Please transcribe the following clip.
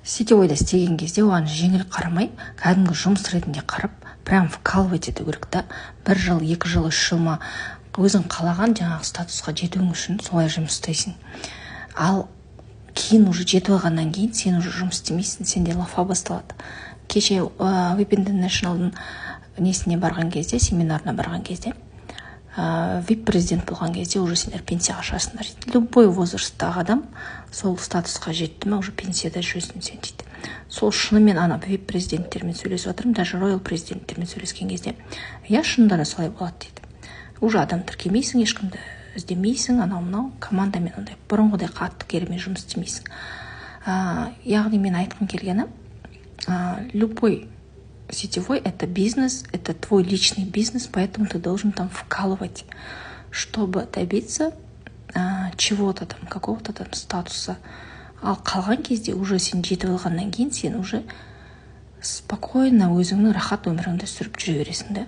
сетевойда істеген кезде оған жеңіл қарамай, кәдімгі жұмыс ретінде қарап, прям вкалывать ету керек та. 1 жыл, 2 жыл, 3 жыл ма өзің қалаған жаңағы статусқа жетуің үшін солай жұмыс істейсің. Ал кейін уже жетіп алғаннан кейін сен уже жұмыс істемейсің, сенде лафа басталады. Кеше VIP International'дың несіне барған кезде, семинарына барған кезде, VIP президент болған кезде уже сендер пенсияға шығасыңдар дейді. Любой возрасттағы адам сол статусқа жетті ме, уже пенсияда жүресің сен дейді. Сол шынымен ана VIP президенттермен сөйлесіп жатырмын, даже Royal президенттермен сөйлескен кезде, шынында да солай болады дейді. Уже адам тіркемейсің, ешкімді іздемейсің, анау командамен ондай бұрынғыдай қатты керемет жұмыс істемейсің. Яғни мен айтқым келгені, любой сетевой — это бизнес, это твой личный бизнес, поэтому ты должен там вкалывать, чтобы добиться чего-то там, какого-то там статуса. Ал қалған кезде уже сен жетіп алғаннан кейін сен уже спокойно өзіңнің рахат өміріңді сүріп жүре бересің да.